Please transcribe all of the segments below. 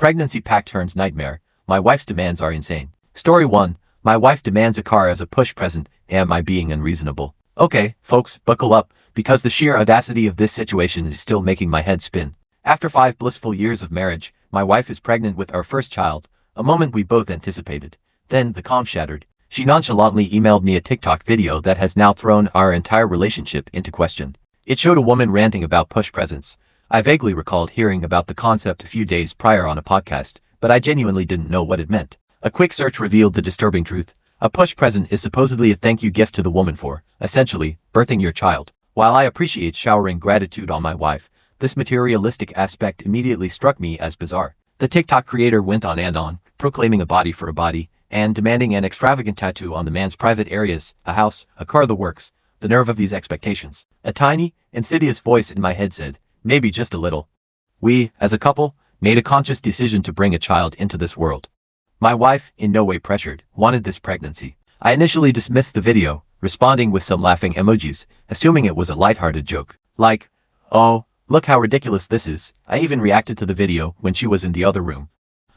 Pregnancy pact turns nightmare. My wife's demands are insane. Story 1. My wife demands a car as a push present. Am I being unreasonable? Okay, folks, buckle up, because the sheer audacity of this situation is still making my head spin. After 5 blissful years of marriage, my wife is pregnant with our first child, a moment we both anticipated. Then the calm shattered. She nonchalantly emailed me a TikTok video that has now thrown our entire relationship into question. It showed a woman ranting about push presents. I vaguely recalled hearing about the concept a few days prior on a podcast, but I genuinely didn't know what it meant. A quick search revealed the disturbing truth. A push present is supposedly a thank you gift to the woman for, essentially, birthing your child. While I appreciate showering gratitude on my wife, this materialistic aspect immediately struck me as bizarre. The TikTok creator went on and on, proclaiming a body for a body, and demanding an extravagant tattoo on the man's private areas, a house, a car, the works. The nerve of these expectations. A tiny, insidious voice in my head said, maybe just a little. We, as a couple, made a conscious decision to bring a child into this world. My wife, in no way pressured, wanted this pregnancy. I initially dismissed the video, responding with some laughing emojis, assuming it was a lighthearted joke. Like, oh, look how ridiculous this is. I even reacted to the video when she was in the other room.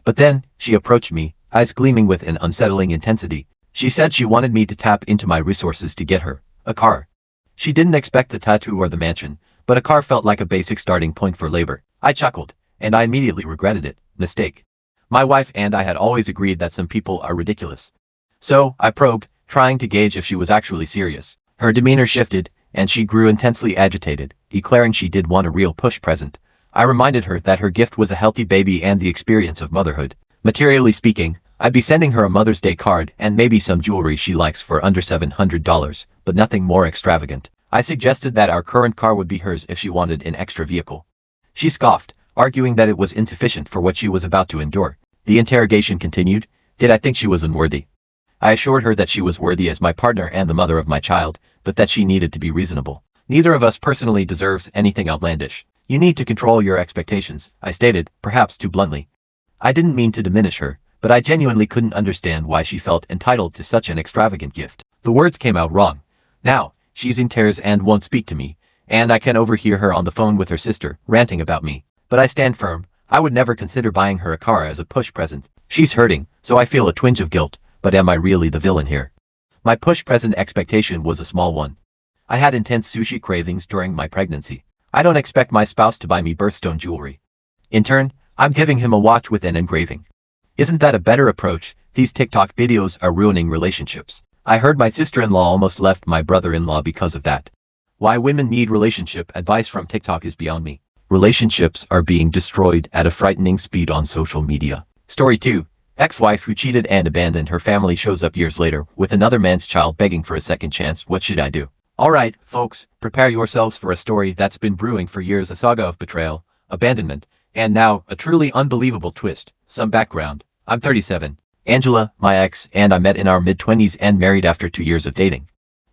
But then, she approached me, eyes gleaming with an unsettling intensity. She said she wanted me to tap into my resources to get her a car. She didn't expect the tattoo or the mansion, but a car felt like a basic starting point for labor. I chuckled, and I immediately regretted it. Mistake. My wife and I had always agreed that some people are ridiculous. So, I probed, trying to gauge if she was actually serious. Her demeanor shifted, and she grew intensely agitated, declaring she did want a real push present. I reminded her that her gift was a healthy baby and the experience of motherhood. Materially speaking, I'd be sending her a Mother's Day card and maybe some jewelry she likes for under $700, but nothing more extravagant. I suggested that our current car would be hers if she wanted an extra vehicle. She scoffed, arguing that it was insufficient for what she was about to endure. The interrogation continued. Did I think she was unworthy? I assured her that she was worthy as my partner and the mother of my child, but that she needed to be reasonable. Neither of us personally deserves anything outlandish. You need to control your expectations, I stated, perhaps too bluntly. I didn't mean to diminish her, but I genuinely couldn't understand why she felt entitled to such an extravagant gift. The words came out wrong. Now, she's in tears and won't speak to me, and I can overhear her on the phone with her sister, ranting about me. But I stand firm. I would never consider buying her a car as a push present. She's hurting, so I feel a twinge of guilt, but am I really the villain here? My push present expectation was a small one. I had intense sushi cravings during my pregnancy. I don't expect my spouse to buy me birthstone jewelry. In turn, I'm giving him a watch with an engraving. Isn't that a better approach? These TikTok videos are ruining relationships. I heard my sister-in-law almost left my brother-in-law because of that. Why women need relationship advice from TikTok is beyond me. Relationships are being destroyed at a frightening speed on social media. Story 2. Ex-wife who cheated and abandoned her family shows up years later with another man's child begging for a second chance. What should I do? Alright, folks, prepare yourselves for a story that's been brewing for years, a saga of betrayal, abandonment, and now, a truly unbelievable twist. Some background. I'm 37. Angela, my ex, and I met in our mid-20s and married after 2 years of dating.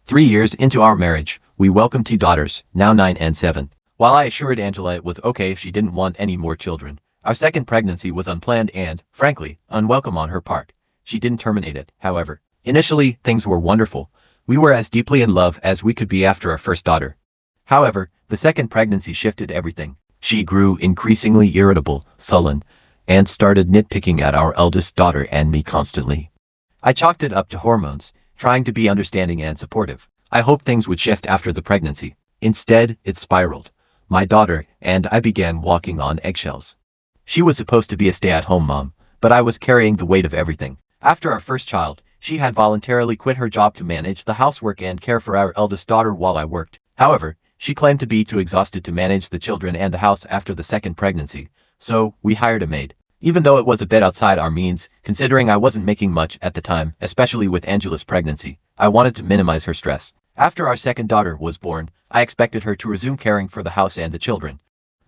3 years into our marriage, we welcomed 2 daughters, now 9 and 7. While I assured Angela it was okay if she didn't want any more children, our second pregnancy was unplanned and, frankly, unwelcome on her part. She didn't terminate it, however. Initially, things were wonderful. We were as deeply in love as we could be after our first daughter. However, the second pregnancy shifted everything. She grew increasingly irritable, sullen, and started nitpicking at our eldest daughter and me constantly. I chalked it up to hormones, trying to be understanding and supportive. I hoped things would shift after the pregnancy. Instead, it spiraled. My daughter and I began walking on eggshells. She was supposed to be a stay-at-home mom, but I was carrying the weight of everything. After our first child, she had voluntarily quit her job to manage the housework and care for our eldest daughter while I worked. However, she claimed to be too exhausted to manage the children and the house after the second pregnancy, so we hired a maid. Even though it was a bit outside our means, considering I wasn't making much at the time, especially with Angela's pregnancy, I wanted to minimize her stress. After our second daughter was born, I expected her to resume caring for the house and the children.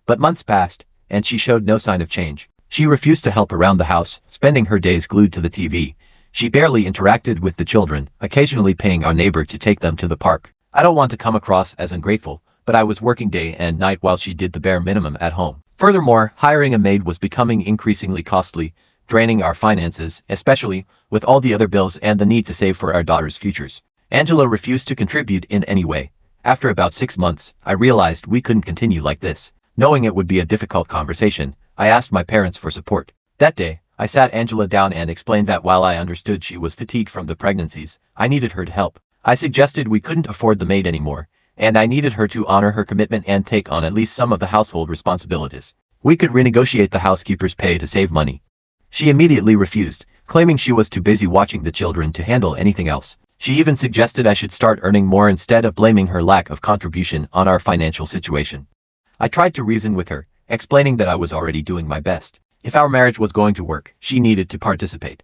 But months passed, and she showed no sign of change. She refused to help around the house, spending her days glued to the TV. She barely interacted with the children, occasionally paying our neighbor to take them to the park. I don't want to come across as ungrateful, but I was working day and night while she did the bare minimum at home. Furthermore, hiring a maid was becoming increasingly costly, draining our finances, especially with all the other bills and the need to save for our daughter's futures. Angela refused to contribute in any way. After about 6 months, I realized we couldn't continue like this. Knowing it would be a difficult conversation, I asked my parents for support. That day, I sat Angela down and explained that while I understood she was fatigued from the pregnancies, I needed her to help. I suggested we couldn't afford the maid anymore, and I needed her to honor her commitment and take on at least some of the household responsibilities. We could renegotiate the housekeeper's pay to save money. She immediately refused, claiming she was too busy watching the children to handle anything else. She even suggested I should start earning more instead of blaming her lack of contribution on our financial situation. I tried to reason with her, explaining that I was already doing my best. If our marriage was going to work, she needed to participate.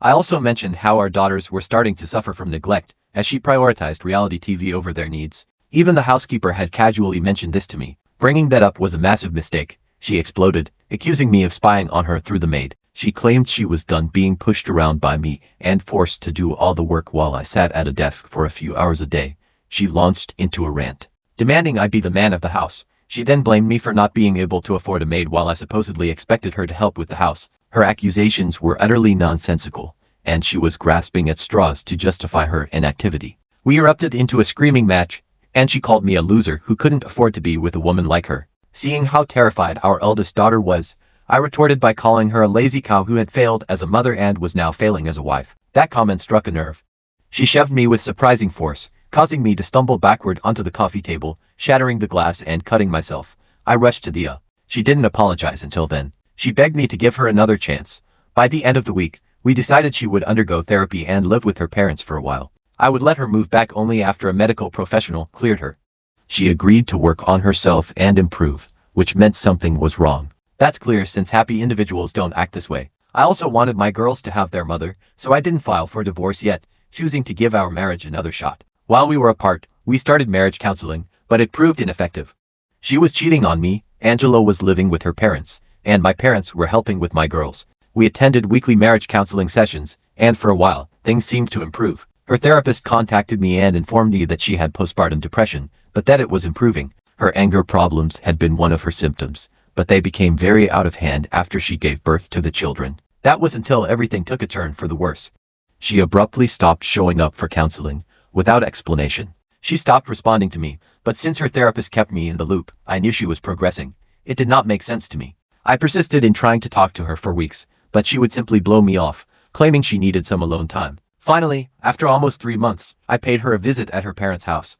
I also mentioned how our daughters were starting to suffer from neglect, as she prioritized reality TV over their needs. Even the housekeeper had casually mentioned this to me. Bringing that up was a massive mistake. She exploded, accusing me of spying on her through the maid. She claimed she was done being pushed around by me and forced to do all the work while I sat at a desk for a few hours a day. She launched into a rant, demanding I be the man of the house. She then blamed me for not being able to afford a maid while I supposedly expected her to help with the house. Her accusations were utterly nonsensical, and she was grasping at straws to justify her inactivity. We erupted into a screaming match, and she called me a loser who couldn't afford to be with a woman like her. Seeing how terrified our eldest daughter was, I retorted by calling her a lazy cow who had failed as a mother and was now failing as a wife. That comment struck a nerve. She shoved me with surprising force, causing me to stumble backward onto the coffee table, shattering the glass and cutting myself. I rushed to the She didn't apologize until then. She begged me to give her another chance. By the end of the week, we decided she would undergo therapy and live with her parents for a while. I would let her move back only after a medical professional cleared her. She agreed to work on herself and improve, which meant something was wrong. That's clear since happy individuals don't act this way. I also wanted my girls to have their mother, so I didn't file for divorce yet, choosing to give our marriage another shot. While we were apart, we started marriage counseling, but it proved ineffective. She was cheating on me, Angela was living with her parents, and my parents were helping with my girls. We attended weekly marriage counseling sessions, and for a while, things seemed to improve. Her therapist contacted me and informed me that she had postpartum depression, but that it was improving. Her anger problems had been one of her symptoms, but they became very out of hand after she gave birth to the children. That was until everything took a turn for the worse. She abruptly stopped showing up for counseling, without explanation. She stopped responding to me, but since her therapist kept me in the loop, I knew she was progressing. It did not make sense to me. I persisted in trying to talk to her for weeks, but she would simply blow me off, claiming she needed some alone time. Finally, after almost 3 months, I paid her a visit at her parents' house.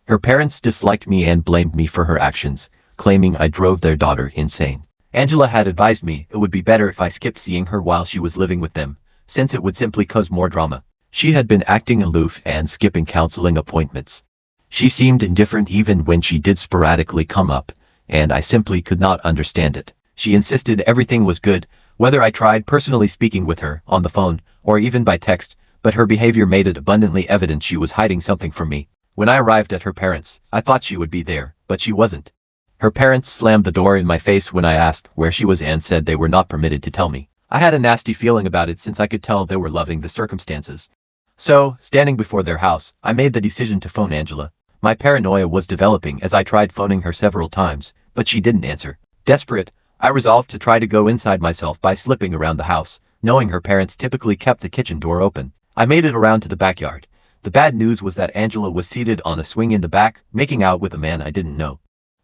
Her parents disliked me and blamed me for her actions, claiming I drove their daughter insane. Angela had advised me it would be better if I skipped seeing her while she was living with them, since it would simply cause more drama. She had been acting aloof and skipping counseling appointments. She seemed indifferent even when she did sporadically come up, and I simply could not understand it. She insisted everything was good, whether I tried personally speaking with her, on the phone, or even by text, but her behavior made it abundantly evident she was hiding something from me. When I arrived at her parents', I thought she would be there, but she wasn't. Her parents slammed the door in my face when I asked where she was and said they were not permitted to tell me. I had a nasty feeling about it since I could tell they were loving the circumstances. So, standing before their house, I made the decision to phone Angela. My paranoia was developing as I tried phoning her several times, but she didn't answer. Desperate, I resolved to try to go inside myself by slipping around the house, knowing her parents typically kept the kitchen door open. I made it around to the backyard. The bad news was that Angela was seated on a swing in the back, making out with a man I didn't know.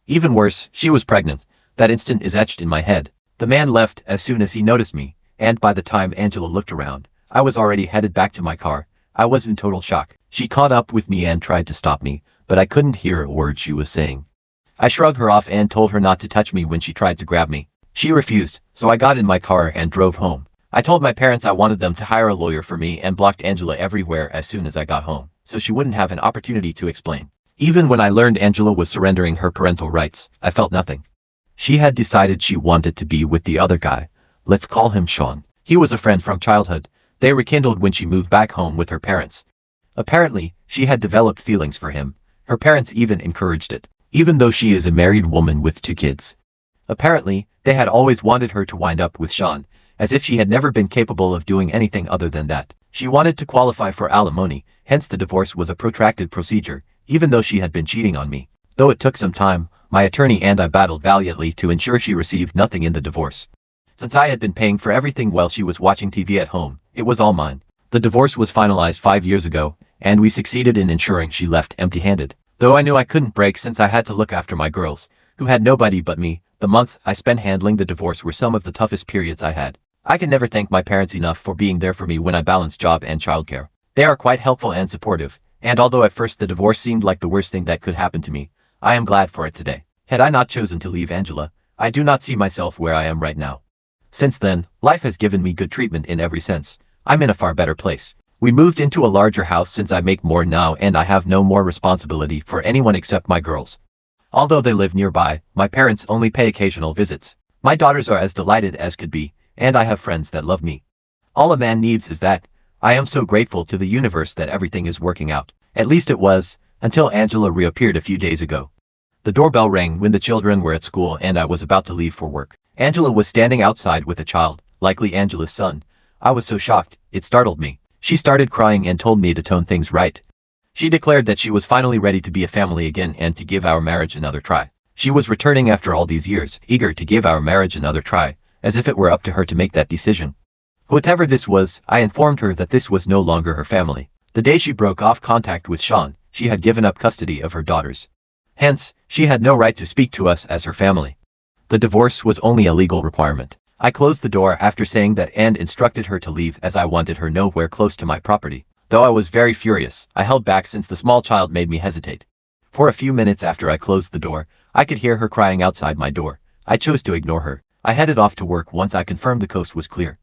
Even worse, she was pregnant. That instant is etched in my head. The man left as soon as he noticed me, and by the time Angela looked around, I was already headed back to my car. I was in total shock. She caught up with me and tried to stop me, but I couldn't hear a word she was saying. I shrugged her off and told her not to touch me when she tried to grab me. She refused, so I got in my car and drove home. I told my parents I wanted them to hire a lawyer for me and blocked Angela everywhere as soon as I got home, so she wouldn't have an opportunity to explain. Even when I learned Angela was surrendering her parental rights, I felt nothing. She had decided she wanted to be with the other guy. Let's call him Sean. He was a friend from childhood. They rekindled when she moved back home with her parents. Apparently, she had developed feelings for him. Her parents even encouraged it, even though she is a married woman with 2 kids. Apparently, they had always wanted her to wind up with Sean, as if she had never been capable of doing anything other than that. She wanted to qualify for alimony, hence the divorce was a protracted procedure, even though she had been cheating on me. Though it took some time, my attorney and I battled valiantly to ensure she received nothing in the divorce. Since I had been paying for everything while she was watching TV at home, it was all mine. The divorce was finalized 5 years ago, and we succeeded in ensuring she left empty-handed. Though I knew I couldn't break since I had to look after my girls, who had nobody but me, the months I spent handling the divorce were some of the toughest periods I had. I can never thank my parents enough for being there for me when I balance job and childcare. They are quite helpful and supportive, and although at first the divorce seemed like the worst thing that could happen to me, I am glad for it today. Had I not chosen to leave Angela, I do not see myself where I am right now. Since then, life has given me good treatment in every sense. I'm in a far better place. We moved into a larger house since I make more now and I have no more responsibility for anyone except my girls. Although they live nearby, my parents only pay occasional visits. My daughters are as delighted as could be, and I have friends that love me. All a man needs is that. I am so grateful to the universe that everything is working out. At least it was, until Angela reappeared a few days ago. The doorbell rang when the children were at school and I was about to leave for work. Angela was standing outside with a child, likely Angela's son. I was so shocked, it startled me. She started crying and told me to tone things right. She declared that she was finally ready to be a family again and to give our marriage another try. She was returning after all these years, eager to give our marriage another try, as if it were up to her to make that decision. Whatever this was, I informed her that this was no longer her family. The day she broke off contact with Sean, she had given up custody of her daughters. Hence, she had no right to speak to us as her family. The divorce was only a legal requirement. I closed the door after saying that and instructed her to leave as I wanted her nowhere close to my property. Though I was very furious, I held back since the small child made me hesitate. For a few minutes after I closed the door, I could hear her crying outside my door. I chose to ignore her. I headed off to work once I confirmed the coast was clear.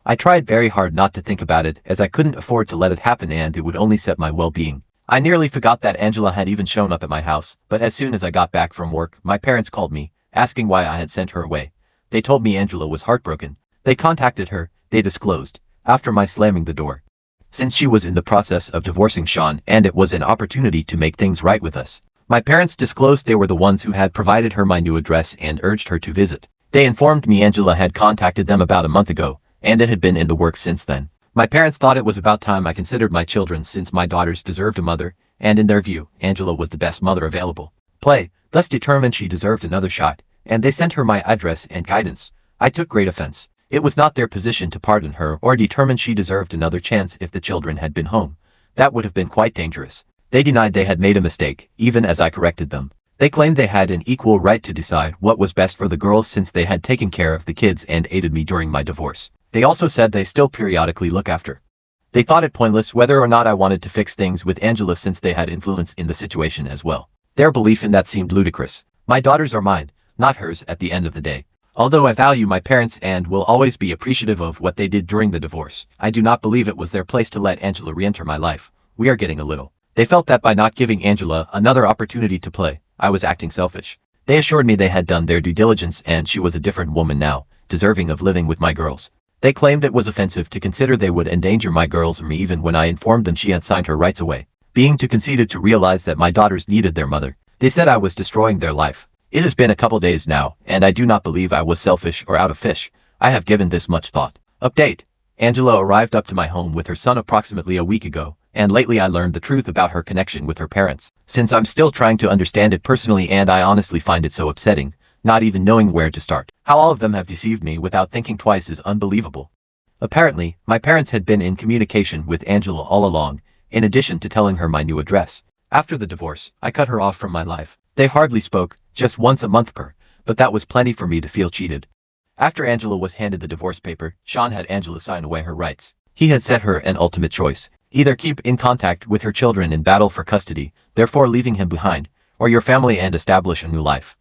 I tried very hard not to think about it as I couldn't afford to let it happen and it would only set my well-being. I nearly forgot that Angela had even shown up at my house, but as soon as I got back from work, my parents called me, asking why I had sent her away. They told me Angela was heartbroken. They contacted her, they disclosed, after my slamming the door. Since she was in the process of divorcing Sean and it was an opportunity to make things right with us. My parents disclosed they were the ones who had provided her my new address and urged her to visit. They informed me Angela had contacted them about a month ago, and it had been in the works since then. My parents thought it was about time I considered my children since my daughters deserved a mother, and in their view, Angela was the best mother available. Thus determined she deserved another shot, and they sent her my address and guidance. I took great offense. It was not their position to pardon her or determine she deserved another chance if the children had been home. That would have been quite dangerous. They denied they had made a mistake, even as I corrected them. They claimed they had an equal right to decide what was best for the girls since they had taken care of the kids and aided me during my divorce. They also said they still periodically look after. They thought it pointless whether or not I wanted to fix things with Angela since they had influence in the situation as well. Their belief in that seemed ludicrous. My daughters are mine, not hers at the end of the day. Although I value my parents and will always be appreciative of what they did during the divorce, I do not believe it was their place to let Angela re-enter my life. We are getting a little. They felt that by not giving Angela another opportunity to play, I was acting selfish. They assured me they had done their due diligence and she was a different woman now, deserving of living with my girls. They claimed it was offensive to consider they would endanger my girls or me even when I informed them she had signed her rights away. Being too conceited to realize that my daughters needed their mother, they said I was destroying their life. It has been a couple days now, and I do not believe I was selfish or out of fish. I have given this much thought. Update. Angela arrived up to my home with her son approximately a week ago, and lately I learned the truth about her connection with her parents. Since I'm still trying to understand it personally and I honestly find it so upsetting, not even knowing where to start. How all of them have deceived me without thinking twice is unbelievable. Apparently, my parents had been in communication with Angela all along, in addition to telling her my new address. After the divorce, I cut her off from my life. They hardly spoke, just once a month per, but that was plenty for me to feel cheated. After Angela was handed the divorce paper, Sean had Angela sign away her rights. He had set her an ultimate choice. Either keep in contact with her children and battle for custody, therefore leaving him behind, or your family and establish a new life.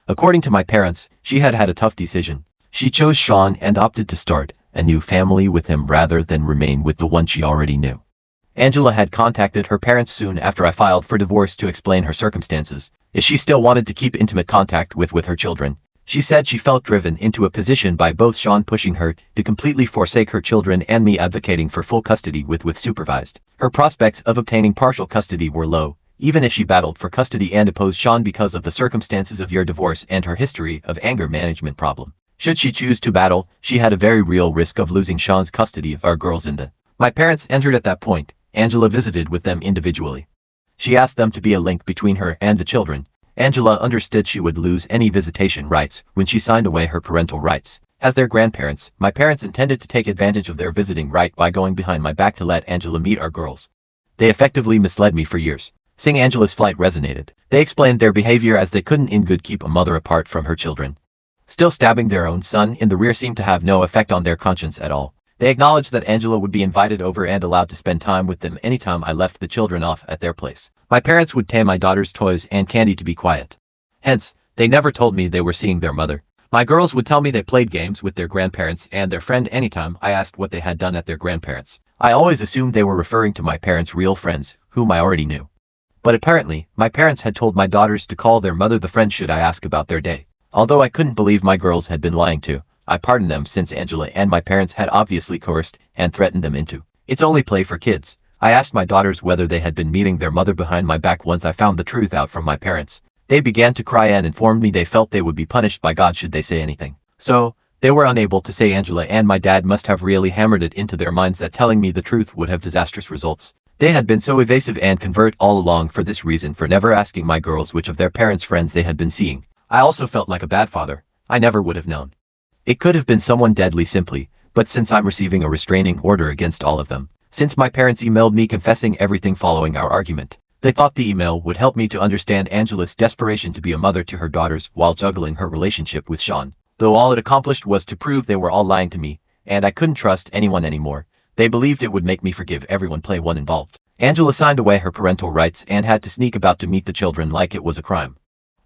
According to my parents, she had had a tough decision. She chose Sean and opted to start a new family with him rather than remain with the one she already knew. Angela had contacted her parents soon after I filed for divorce to explain her circumstances, as she still wanted to keep intimate contact with her children. She said she felt driven into a position by both Sean pushing her to completely forsake her children and me advocating for full custody with supervised. Her prospects of obtaining partial custody were low, even if she battled for custody and opposed Sean because of the circumstances of your divorce and her history of anger management problem. Should she choose to battle, she had a very real risk of losing Sean's custody of our girls in the. My parents entered at that point. Angela visited with them individually. She asked them to be a link between her and the children. Angela understood she would lose any visitation rights when she signed away her parental rights. As their grandparents, my parents intended to take advantage of their visiting right by going behind my back to let Angela meet our girls. They effectively misled me for years. Seeing Angela's flight resonated. They explained their behavior as they couldn't in good keep a mother apart from her children. Still stabbing their own son in the rear seemed to have no effect on their conscience at all. They acknowledged that Angela would be invited over and allowed to spend time with them anytime I left the children off at their place. My parents would tame my daughter's toys and candy to be quiet. Hence, they never told me they were seeing their mother. My girls would tell me they played games with their grandparents and their friend anytime I asked what they had done at their grandparents'. I always assumed they were referring to my parents' real friends, whom I already knew. But apparently, my parents had told my daughters to call their mother the friend should I ask about their day. Although I couldn't believe my girls had been lying to, I pardoned them since Angela and my parents had obviously coerced and threatened them into. It's only play for kids. I asked my daughters whether they had been meeting their mother behind my back once I found the truth out from my parents. They began to cry and informed me they felt they would be punished by God should they say anything. So, they were unable to say Angela and my dad must have really hammered it into their minds that telling me the truth would have disastrous results. They had been so evasive and covert all along for this reason for never asking my girls which of their parents' friends they had been seeing. I also felt like a bad father. I never would have known. It could have been someone deadly simply, but since I'm receiving a restraining order against all of them, since my parents emailed me confessing everything following our argument, they thought the email would help me to understand Angela's desperation to be a mother to her daughters while juggling her relationship with Sean. Though all it accomplished was to prove they were all lying to me, and I couldn't trust anyone anymore, they believed it would make me forgive everyone play one involved. Angela signed away her parental rights and had to sneak about to meet the children like it was a crime.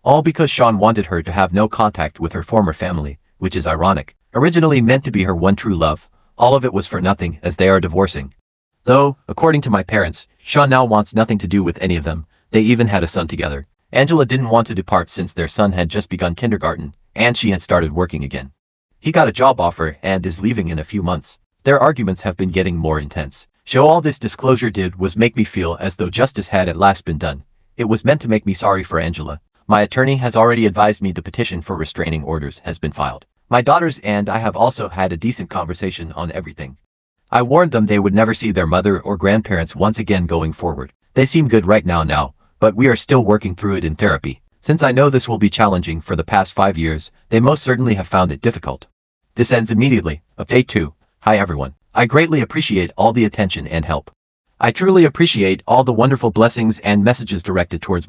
All because Sean wanted her to have no contact with her former family, which is ironic. Originally meant to be her one true love, all of it was for nothing as they are divorcing. Though, according to my parents, Sean now wants nothing to do with any of them. They even had a son together. Angela didn't want to depart since their son had just begun kindergarten, and she had started working again. He got a job offer and is leaving in a few months. Their arguments have been getting more intense. So all this disclosure did was make me feel as though justice had at last been done. It was meant to make me sorry for Angela. My attorney has already advised me the petition for restraining orders has been filed. My daughters and I have also had a decent conversation on everything. I warned them they would never see their mother or grandparents once again going forward. They seem good right now, but we are still working through it in therapy. Since I know this will be challenging for the past 5 years, they most certainly have found it difficult. This ends immediately. Update 2. Hi everyone. I greatly appreciate all the attention and help. I truly appreciate all the wonderful blessings and messages directed towards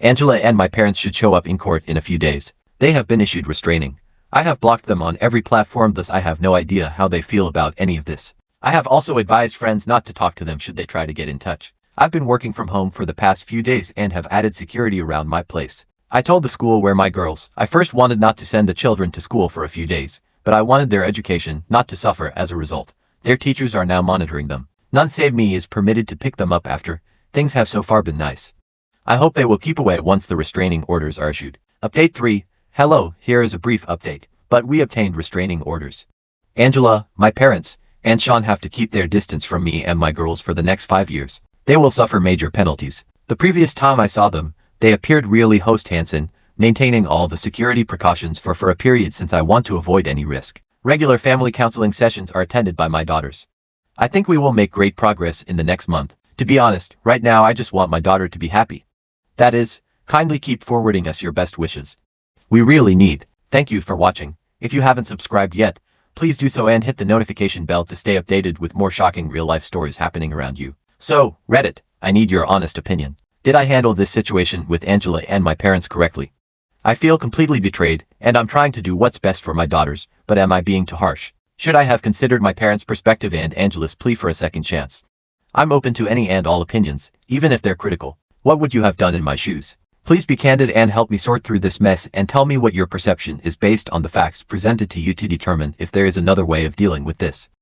Angela and my parents should show up in court in a few days. They have been issued restraining. I have blocked them on every platform, thus I have no idea how they feel about any of this. I have also advised friends not to talk to them should they try to get in touch. I've been working from home for the past few days and have added security around my place. I told the school where my girls, I first wanted not to send the children to school for a few days, but I wanted their education not to suffer as a result. Their teachers are now monitoring them. None save me is permitted to pick them up after. Things have so far been nice. I hope they will keep away once the restraining orders are issued. Update 3. Hello, here is a brief update, but we obtained restraining orders. Angela, my parents, and Sean have to keep their distance from me and my girls for the next 5 years. They will suffer major penalties. The previous time I saw them, they appeared really host Hansen, maintaining all the security precautions for a period since I want to avoid any risk. Regular family counseling sessions are attended by my daughters. I think we will make great progress in the next month. To be honest, right now I just want my daughter to be happy. That is, kindly keep forwarding us your best wishes. We really need. Thank you for watching. If you haven't subscribed yet, please do so and hit the notification bell to stay updated with more shocking real-life stories happening around you. So, Reddit, I need your honest opinion. Did I handle this situation with Angela and my parents correctly? I feel completely betrayed, and I'm trying to do what's best for my daughters, but am I being too harsh? Should I have considered my parents' perspective and Angela's plea for a second chance? I'm open to any and all opinions, even if they're critical. What would you have done in my shoes? Please be candid and help me sort through this mess and tell me what your perception is based on the facts presented to you to determine if there is another way of dealing with this.